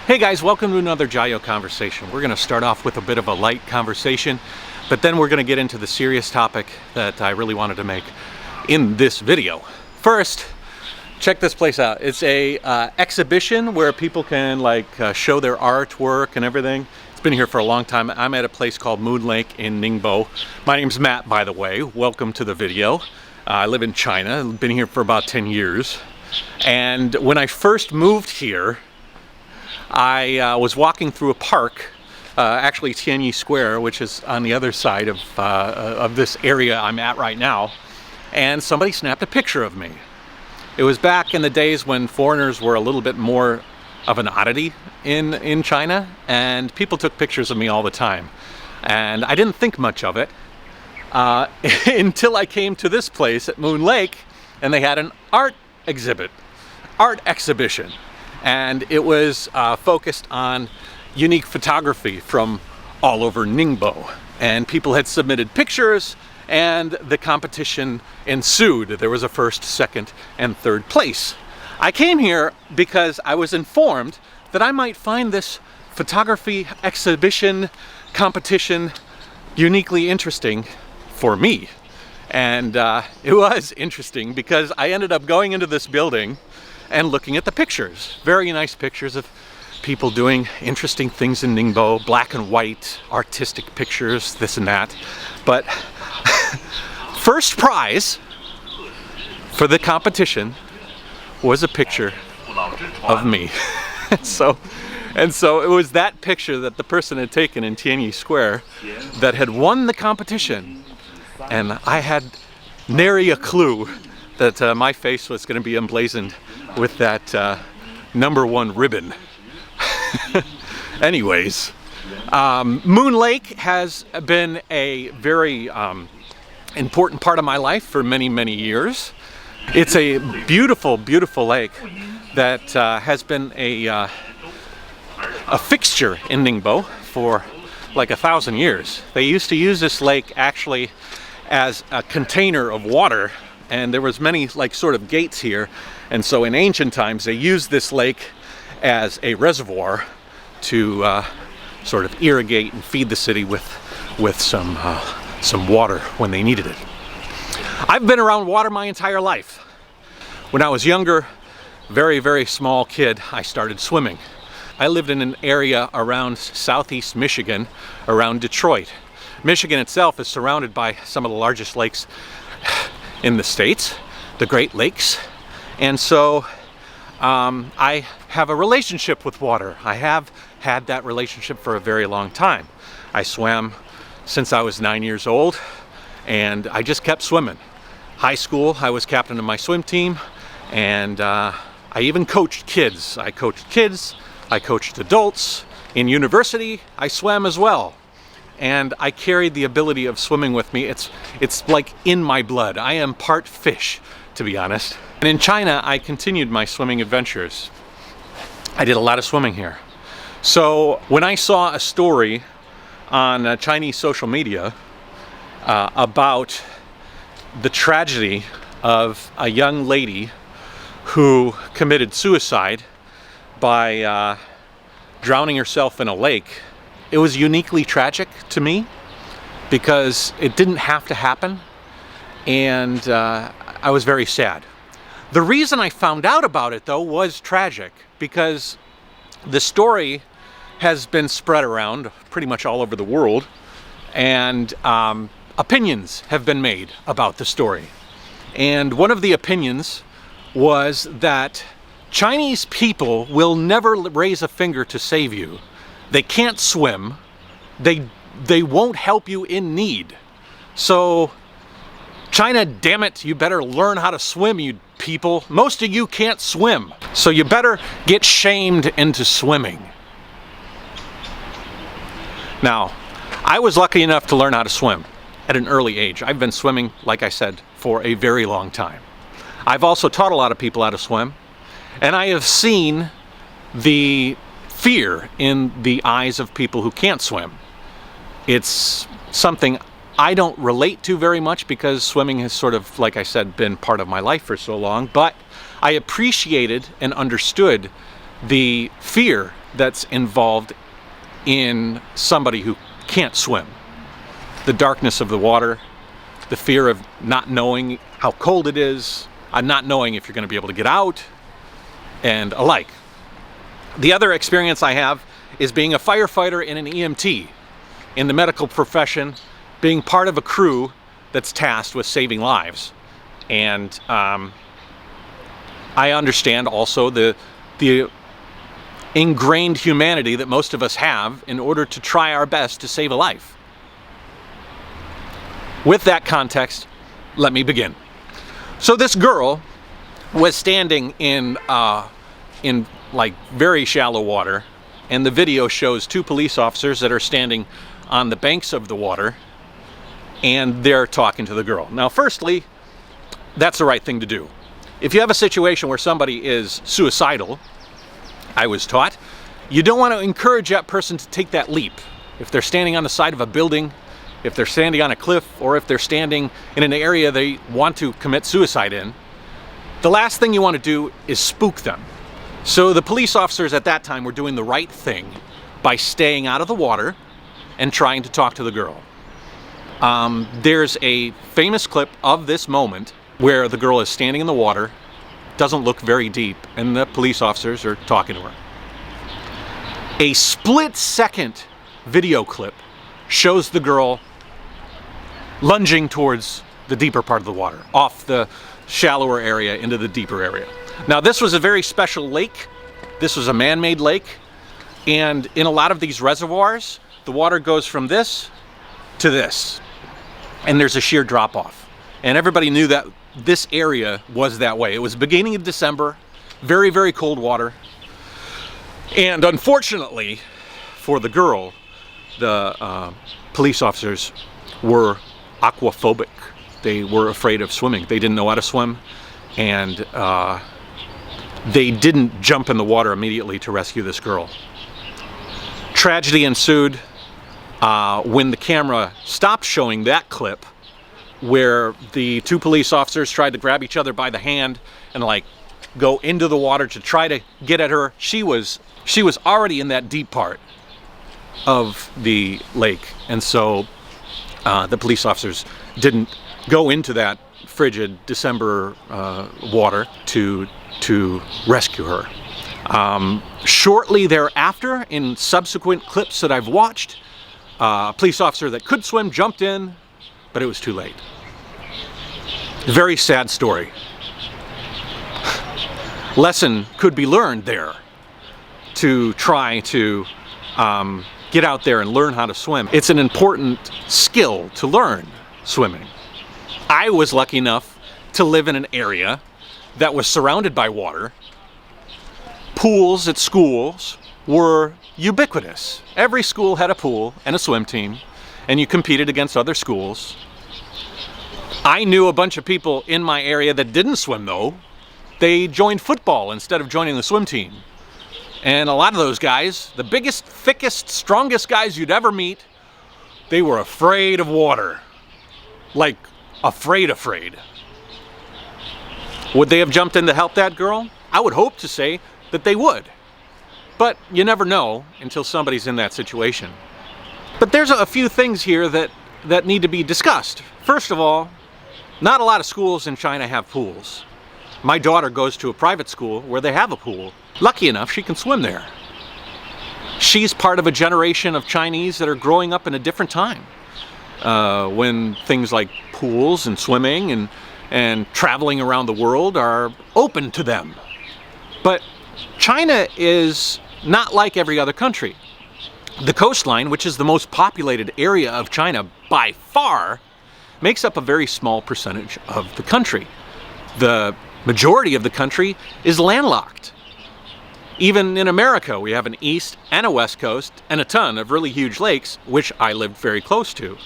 Hey guys, welcome to another JaYoe conversation. We're going to start off with a bit of a light conversation, but then we're going to get into the serious topic that I really wanted to make in this video. First, check this place out. It's a exhibition where people can show their artwork and everything. It's been here for a long time. I'm at a place called Moon Lake in Ningbo. My name's Matt, by the way. Welcome to the video. I live in China. I've been here for about 10 years. And when I first moved here, I was walking through a park, actually Tianyi Square, which is on the other side of this area I'm at right now, and somebody snapped a picture of me. It was back in the days when foreigners were a little bit more of an oddity in China, and people took pictures of me all the time. And I didn't think much of it until I came to this place at Moon Lake, and they had an art exhibition. And it was focused on unique photography from all over Ningbo. And people had submitted pictures, and the competition ensued. There was a first, second, and third place. I came here because I was informed that I might find this photography exhibition competition uniquely interesting for me. And it was interesting because I ended up going into this building and looking at the pictures. Very nice pictures of people doing interesting things in Ningbo, black and white, artistic pictures, this and that. But first prize for the competition was a picture of me. So it was that picture that the person had taken in Tianyi Square that had won the competition. And I had nary a clue that my face was going to be emblazoned with that #1 ribbon. Anyways, Moon Lake has been a very important part of my life for many, many years. It's a beautiful, beautiful lake that has been a fixture in Ningbo for like 1,000 years. They used to use this lake actually as a container of water, and there was many sort of gates here, and so in ancient times they used this lake as a reservoir to sort of irrigate and feed the city with some water when they needed it. I've been around water my entire life. When I was younger, very, very small kid, I started swimming. I lived in an area around southeast Michigan, around Detroit. Michigan itself is surrounded by some of the largest lakes in the States, the Great Lakes. And so I have a relationship with water. I have had that relationship for a very long time. I swam since I was 9 years old, and I just kept swimming. High school, I was captain of my swim team, and I even coached kids. I coached adults. In university, I swam as well. And I carried the ability of swimming with me. It's like in my blood. I am part fish, to be honest. And in China, I continued my swimming adventures. I did a lot of swimming here. So when I saw a story on Chinese social media about the tragedy of a young lady who committed suicide by drowning herself in a lake, it was uniquely tragic to me because it didn't have to happen, and I was very sad. The reason I found out about it, though, was tragic because the story has been spread around pretty much all over the world, and opinions have been made about the story. And one of the opinions was that Chinese people will never raise a finger to save you. They can't swim. They won't help you in need. So, China, damn it, you better learn how to swim, you people. Most of you can't swim. So you better get shamed into swimming. Now, I was lucky enough to learn how to swim at an early age. I've been swimming, like I said, for a very long time. I've also taught a lot of people how to swim, and I have seen the fear in the eyes of people who can't swim. It's something I don't relate to very much because swimming has sort of, like I said, been part of my life for so long, but I appreciated and understood the fear that's involved in somebody who can't swim. The darkness of the water, the fear of not knowing how cold it is, not knowing if you're going to be able to get out, and alike. The other experience I have is being a firefighter and an EMT in the medical profession, being part of a crew that's tasked with saving lives. And I understand also the ingrained humanity that most of us have in order to try our best to save a life. With that context, let me begin. So this girl was standing in like very shallow water, and the video shows two police officers that are standing on the banks of the water, and they're talking to the girl. Now, firstly, that's the right thing to do. If you have a situation where somebody is suicidal, I was taught, you don't want to encourage that person to take that leap. If they're standing on the side of a building, if they're standing on a cliff, or if they're standing in an area they want to commit suicide in, the last thing you want to do is spook them. So the police officers at that time were doing the right thing by staying out of the water and trying to talk to the girl. There's a famous clip of this moment where the girl is standing in the water, doesn't look very deep, and the police officers are talking to her. A split-second video clip shows the girl lunging towards the deeper part of the water, off the shallower area into the deeper area. Now, this was a very special lake. This was a man-made lake, and in a lot of these reservoirs, the water goes from this to this, and there's a sheer drop-off. And everybody knew that this area was that way. It was beginning of December, very, very cold water. And unfortunately for the girl, the police officers were aquaphobic. They were afraid of swimming. They didn't know how to swim, and they didn't jump in the water immediately to rescue this girl. Tragedy ensued when the camera stopped showing that clip where the two police officers tried to grab each other by the hand and like go into the water to try to get at her. She was already in that deep part of the lake, and so the police officers didn't go into that frigid December water to rescue her. Shortly thereafter, in subsequent clips that I've watched, a police officer that could swim jumped in, but it was too late. Very sad story. Lesson could be learned there to try to get out there and learn how to swim. It's an important skill to learn swimming. I was lucky enough to live in an area that was surrounded by water. Pools at schools were ubiquitous. Every school had a pool and a swim team, and you competed against other schools. I knew a bunch of people in my area that didn't swim though. They joined football instead of joining the swim team. And a lot of those guys, the biggest, thickest, strongest guys you'd ever meet, they were afraid of water. Like, afraid. Would they have jumped in to help that girl? I would hope to say that they would. But you never know until somebody's in that situation. But there's a few things here that need to be discussed. First of all, not a lot of schools in China have pools. My daughter goes to a private school where they have a pool. Lucky enough, she can swim there. She's part of a generation of Chinese that are growing up in a different time, when things like pools and swimming and traveling around the world are open to them. But China is not like every other country. The coastline, which is the most populated area of China by far, makes up a very small percentage of the country. The majority of the country is landlocked. Even in America, we have an east and a west coast and a ton of really huge lakes, which I lived very close to.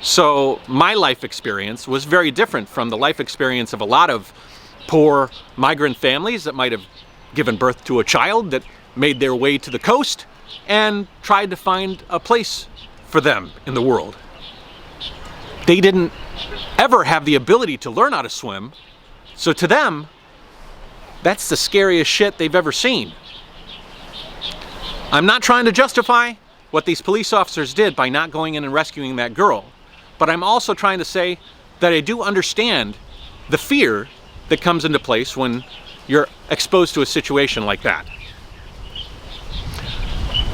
So my life experience was very different from the life experience of a lot of poor migrant families that might have given birth to a child that made their way to the coast and tried to find a place for them in the world. They didn't ever have the ability to learn how to swim, so to them, that's the scariest shit they've ever seen. I'm not trying to justify what these police officers did by not going in and rescuing that girl, but I'm also trying to say that I do understand the fear that comes into place when you're exposed to a situation like that.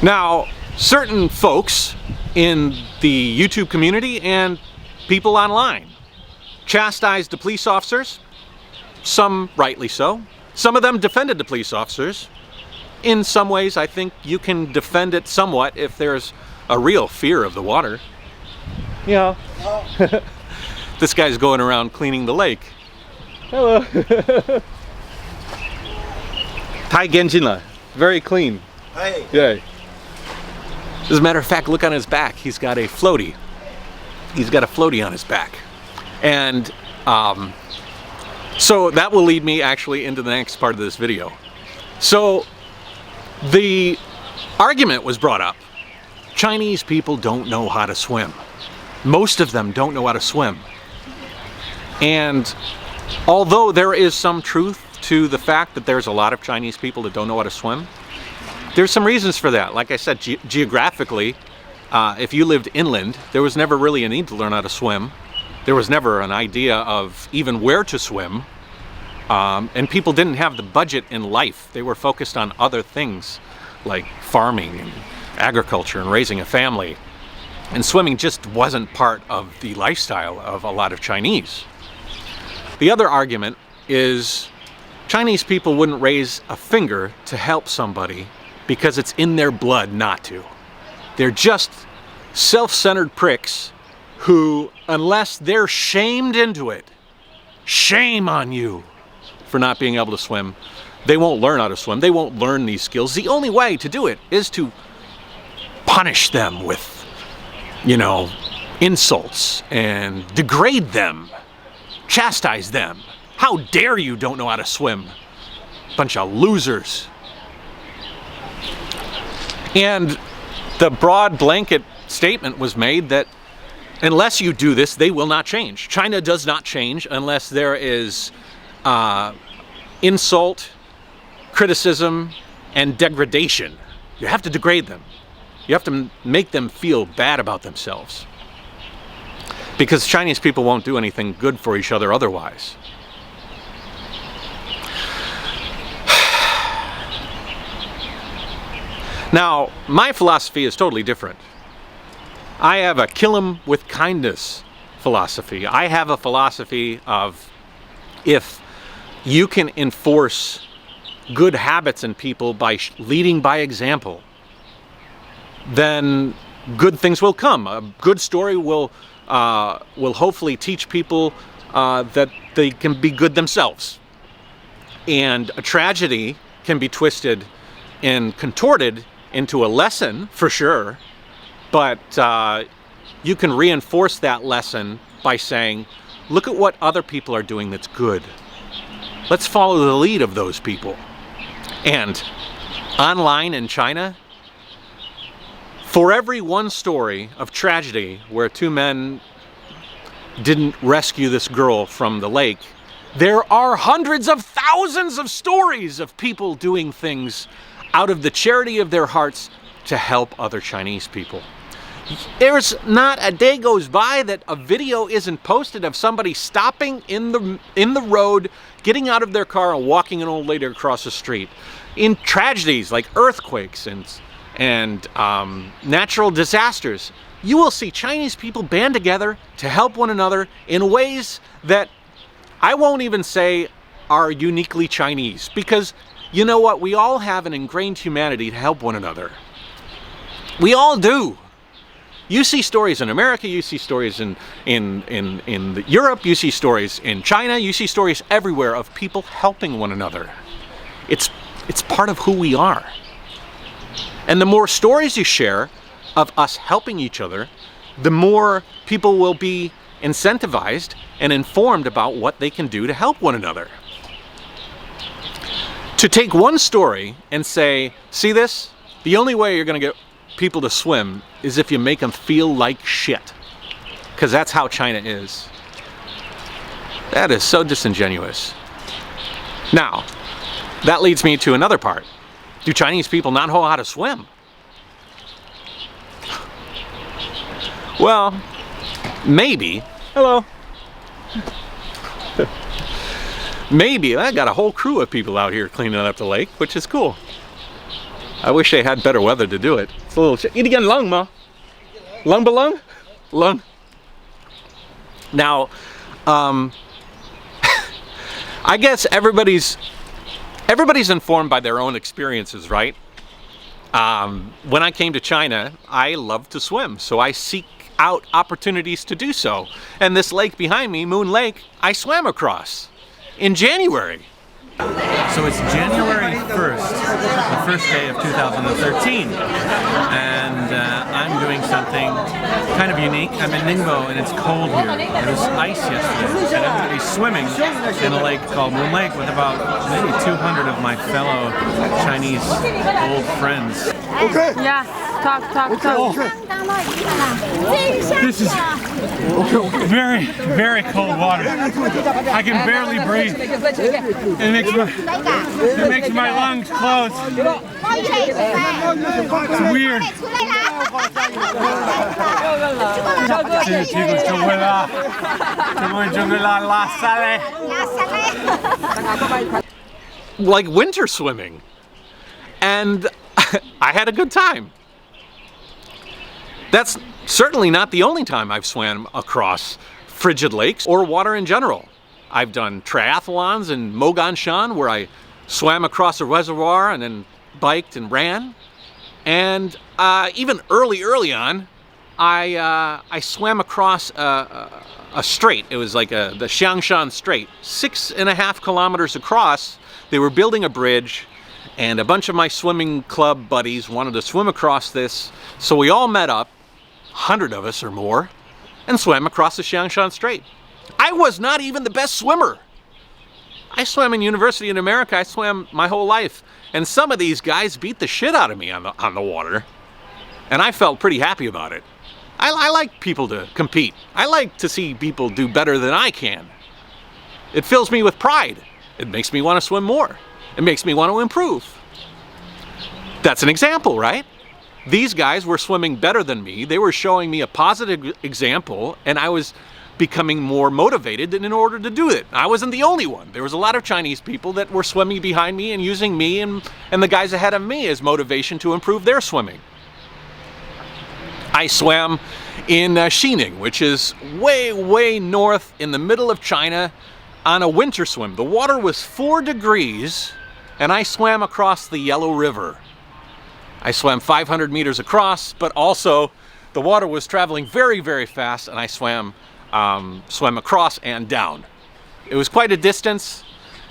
Now, certain folks in the YouTube community and people online chastised the police officers, some rightly so. Some of them defended the police officers. In some ways, I think you can defend it somewhat if there's a real fear of the water. Yeah. This guy's going around cleaning the lake. Hello. Tai Genjinla. Very clean. Hey. Yay. As a matter of fact, look on his back. He's got a floaty. He's got a floaty on his back. And so that will lead me actually into the next part of this video. So the argument was brought up. Chinese people don't know how to swim. Most of them don't know how to swim. And although there is some truth to the fact that there's a lot of Chinese people that don't know how to swim, there's some reasons for that. Like I said, geographically, if you lived inland, there was never really a need to learn how to swim. There was never an idea of even where to swim. And people didn't have the budget in life. They were focused on other things like farming and agriculture and raising a family. And swimming just wasn't part of the lifestyle of a lot of Chinese. The other argument is Chinese people wouldn't raise a finger to help somebody because it's in their blood not to. They're just self-centered pricks who, unless they're shamed into it, shame on you for not being able to swim, they won't learn how to swim. They won't learn these skills. The only way to do it is to punish them with, you know, insults and degrade them, chastise them. How dare you don't know how to swim? Bunch of losers. And the broad blanket statement was made that unless you do this, they will not change. China does not change unless there is insult, criticism, and degradation. You have to degrade them. You have to make them feel bad about themselves. Because Chinese people won't do anything good for each other otherwise. Now, my philosophy is totally different. I have a kill 'em with kindness philosophy. I have a philosophy of if you can enforce good habits in people by leading by example, then good things will come. A good story will hopefully teach people that they can be good themselves. And a tragedy can be twisted and contorted into a lesson, for sure, but you can reinforce that lesson by saying, look at what other people are doing that's good. Let's follow the lead of those people. And online in China, for every one story of tragedy where two men didn't rescue this girl from the lake, there are hundreds of thousands of stories of people doing things out of the charity of their hearts to help other Chinese people. There's not a day goes by that a video isn't posted of somebody stopping in the road, getting out of their car and walking an old lady across the street. In tragedies like earthquakes and natural disasters, you will see Chinese people band together to help one another in ways that I won't even say are uniquely Chinese, because you know what? We all have an ingrained humanity to help one another. We all do. You see stories in America, you see stories in Europe, you see stories in China, you see stories everywhere of people helping one another. It's part of who we are. And the more stories you share of us helping each other, the more people will be incentivized and informed about what they can do to help one another. To take one story and say, see this? The only way you're going to get people to swim is if you make them feel like shit. Because that's how China is. That is so disingenuous. Now, that leads me to another part. Do Chinese people not know how to swim? Well, maybe. Hello. Maybe. I got a whole crew of people out here cleaning up the lake, which is cool. I wish they had better weather to do it. It's a little... Eat again, lung, ma. Lung belong? Lung. Now, I guess everybody's informed by their own experiences, right? When I came to China, I love to swim, so I seek out opportunities to do so. And this lake behind me, Moon Lake, I swam across in January. So it's January 1st, the first day of 2013, and I'm doing something kind of unique. I'm in Ningbo and it's cold here. It was ice yesterday, and I'm going to be swimming in a lake called Moon Lake with about maybe 200 of my fellow Chinese old friends. Okay. Yeah, talk. This is very, very cold water. I can barely breathe. It makes my lungs close. It's weird. Like winter swimming. And I had a good time. That's certainly not the only time I've swam across frigid lakes or water in general. I've done triathlons in Moganshan where I swam across a reservoir and then biked and ran. And even early on, I swam across a strait. It was like the Xiangshan Strait, 6.5 kilometers across. They were building a bridge, and a bunch of my swimming club buddies wanted to swim across this. So we all met up, 100 of us or more, and swam across the Xiangshan Strait. I was not even the best swimmer. I swam in university in America. I swam my whole life. And some of these guys beat the shit out of me on the water. And I felt pretty happy about it. I like people to compete. I like to see people do better than I can. It fills me with pride. It makes me want to swim more. It makes me want to improve. That's an example, right? These guys were swimming better than me. They were showing me a positive example, and I was becoming more motivated in order to do it. I wasn't the only one. There was a lot of Chinese people that were swimming behind me and using me and the guys ahead of me as motivation to improve their swimming. I swam in Xining, which is way north in the middle of China on a winter swim. The water was 4 degrees and I swam across the Yellow River. I swam 500 meters across, but also the water was traveling very fast and I swam across and down. It was quite a distance,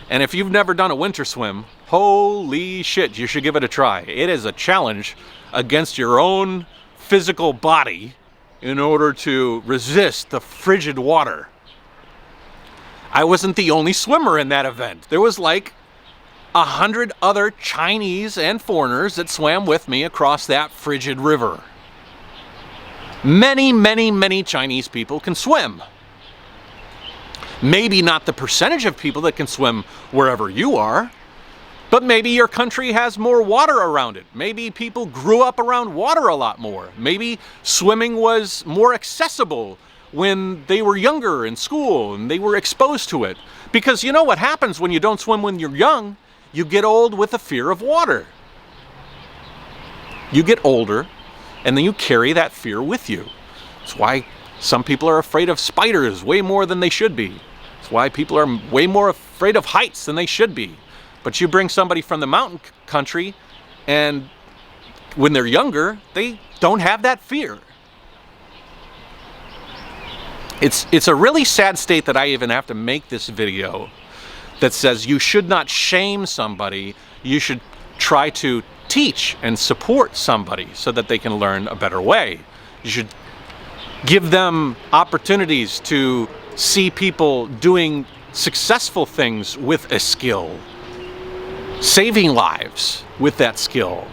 and if you've never done a winter swim, holy shit, you should give it a try. It is a challenge against your own physical body in order to resist the frigid water. I wasn't the only swimmer in that event. There was like 100 other Chinese and foreigners that swam with me across that frigid river. Many Chinese people can swim. Maybe not the percentage of people that can swim wherever you are, but maybe your country has more water around it. Maybe people grew up around water a lot more. Maybe swimming was more accessible when they were younger in school and they were exposed to it. Because you know what happens when you don't swim when you're young? You get old with a fear of water. You get older, and then you carry that fear with you. That's why some people are afraid of spiders way more than they should be. That's why people are way more afraid of heights than they should be. But you bring somebody from the mountain country, and when they're younger, they don't have that fear. It's a really sad state that I even have to make this video that says you should not shame somebody. You should try to teach and support somebody so that they can learn a better way. You should give them opportunities to see people doing successful things with a skill, saving lives with that skill.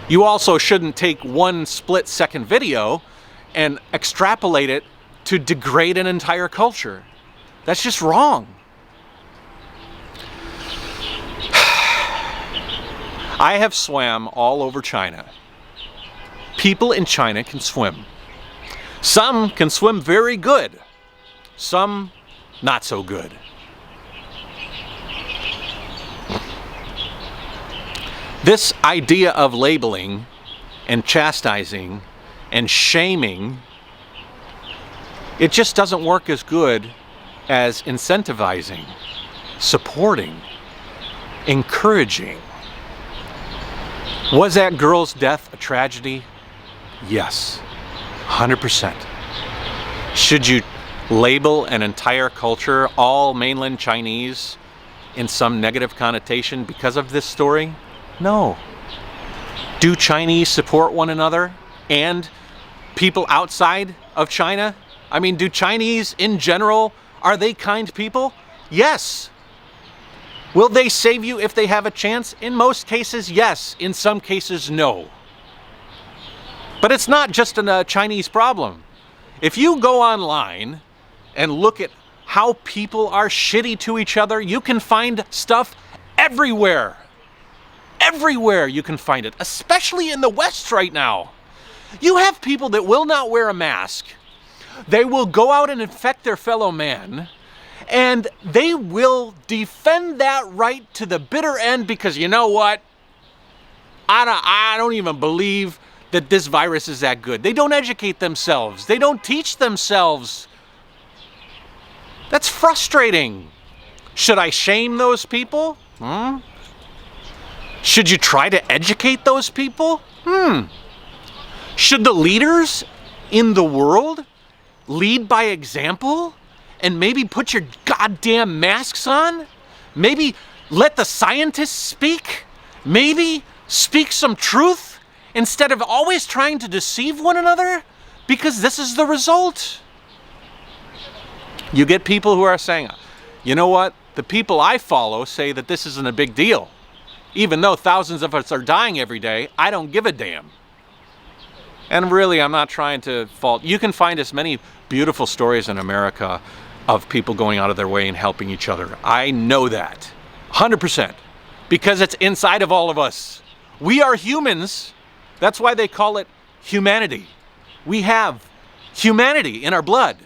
You also shouldn't take one split-second video and extrapolate it to degrade an entire culture. That's just wrong. I have swam all over China. People in China can swim. Some can swim very good, some not so good. This idea of labeling and chastising and shaming, it just doesn't work as good as incentivizing, supporting, encouraging. Was that girl's death a tragedy? Yes, 100%. Should you label an entire culture, all mainland Chinese, in some negative connotation because of this story? No. Do Chinese support one another and people outside of China? I mean, do Chinese in general, are they kind people? Yes. Will they save you if they have a chance? In most cases, yes. In some cases, no. But it's not just a Chinese problem. If you go online and look at how people are shitty to each other, you can find stuff everywhere. Everywhere you can find it, especially in the West right now. You have people that will not wear a mask. They will go out and infect their fellow man, and they will defend that right to the bitter end because you know what? I don't even believe that this virus is that good. They don't educate themselves. They don't teach themselves. That's frustrating. Should I shame those people? Should you try to educate those people? Should the leaders in the world lead by example and maybe put your goddamn masks on? Maybe let the scientists speak? Maybe speak some truth instead of always trying to deceive one another? Because this is the result. You get people who are saying, you know what? The people I follow say that this isn't a big deal. Even though thousands of us are dying every day, I don't give a damn. And really, I'm not trying to fault. You can find as many beautiful stories in America of people going out of their way and helping each other. I know that, 100%, because it's inside of all of us. We are humans. That's why they call it humanity. We have humanity in our blood.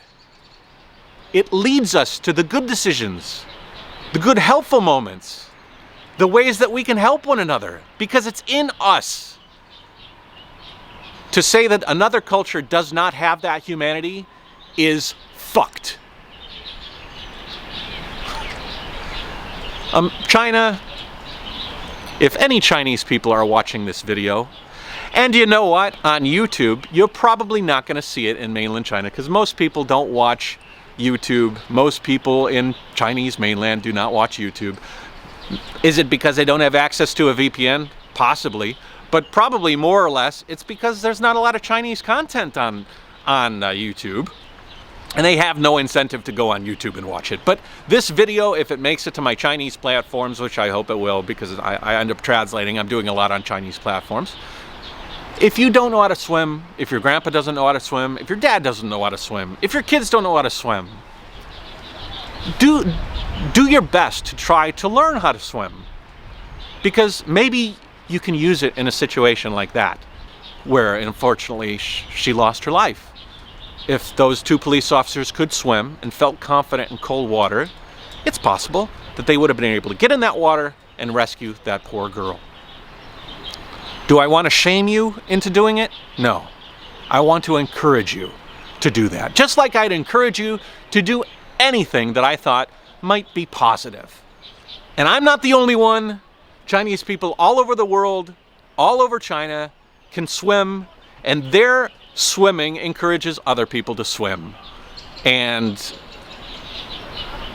It leads us to the good decisions, the good helpful moments, the ways that we can help one another, because it's in us. To say that another culture does not have that humanity is fucked. China, if any Chinese people are watching this video, and you know what, on YouTube, you're probably not going to see it in mainland China, because most people don't watch YouTube. Most people in Chinese mainland do not watch YouTube. Is it because they don't have access to a VPN? Possibly. But probably more or less, it's because there's not a lot of Chinese content on YouTube. And they have no incentive to go on YouTube and watch it. But this video, if it makes it to my Chinese platforms, which I hope it will, because I end up translating, I'm doing a lot on Chinese platforms. If you don't know how to swim, if your grandpa doesn't know how to swim, if your dad doesn't know how to swim, if your kids don't know how to swim, do your best to try to learn how to swim. Because maybe you can use it in a situation like that, where unfortunately she lost her life. If those two police officers could swim and felt confident in cold water, it's possible that they would have been able to get in that water and rescue that poor girl. Do I want to shame you into doing it? No. I want to encourage you to do that. Just like I'd encourage you to do anything that I thought might be positive. And I'm not the only one. Chinese people all over the world, all over China, can swim, and their swimming encourages other people to swim. And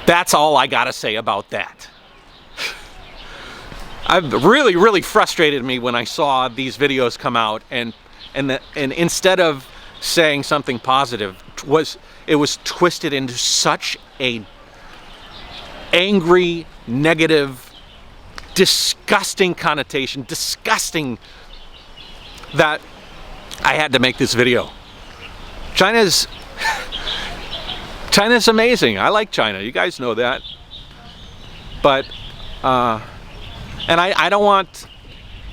that's all I gotta say about that. I've really frustrated me when I saw these videos come out, and instead of saying something positive, it was twisted into such a angry, negative, disgusting connotation, disgusting, that I had to make this video. China's amazing. I like China. You guys know that. But and I don't want,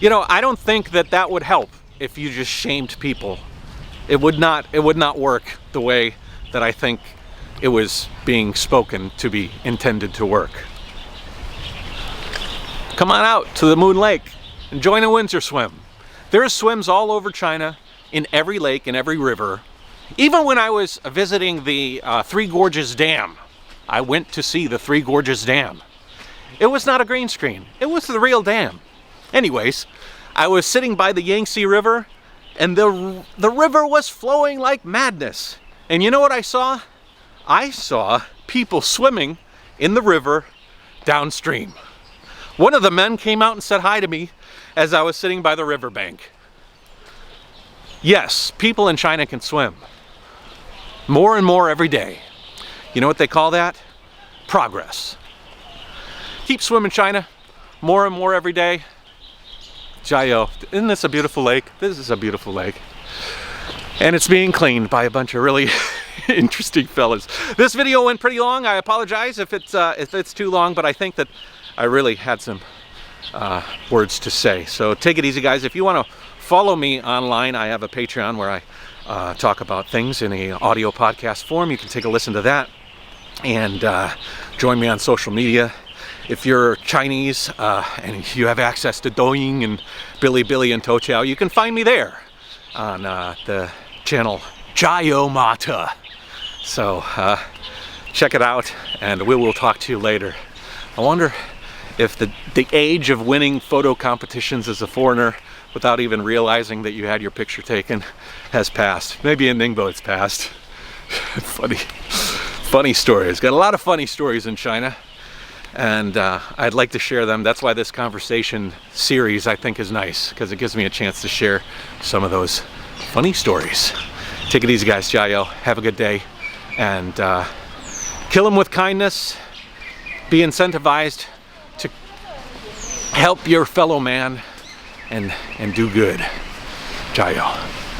I don't think that would help if you just shamed people it would not work the way that I think it was being spoken to be intended to work. Come on out to the Moon Lake and join a Windsor swim. There's swims all over China, in every lake, in every river. Even when I was visiting the Three Gorges Dam, I went to see the Three Gorges Dam. It was not a green screen, it was the real dam. Anyways, I was sitting by the Yangtze River, and the river was flowing like madness. And you know what I saw? I saw people swimming in the river downstream. One of the men came out and said hi to me as I was sitting by the riverbank. Yes, people in China can swim. More and more every day. You know what they call that? Progress. Keep swimming, China. More and more every day. JaYoe. Isn't this a beautiful lake? This is a beautiful lake. And it's being cleaned by a bunch of really interesting fellas. This video went pretty long. I apologize if it's too long, but I think that I really had some words to say. So take it easy, guys. If you want to follow me online, I have a Patreon where I talk about things in a audio podcast form. You can take a listen to that and join me on social media. If you're Chinese and you have access to Douyin and Bilibili and Toutiao, you can find me there on the channel JaYoe Mata. So check it out, and we will talk to you later. I wonder if the age of winning photo competitions as a foreigner without even realizing that you had your picture taken has passed. Maybe in Ningbo it's passed. Funny stories. Got a lot of funny stories in China, and I'd like to share them. That's why this conversation series I think is nice, because it gives me a chance to share some of those funny stories. Take it easy, guys. JaYoe. Have a good day, and kill them with kindness. Be incentivized to help your fellow man and do good. JaYoe.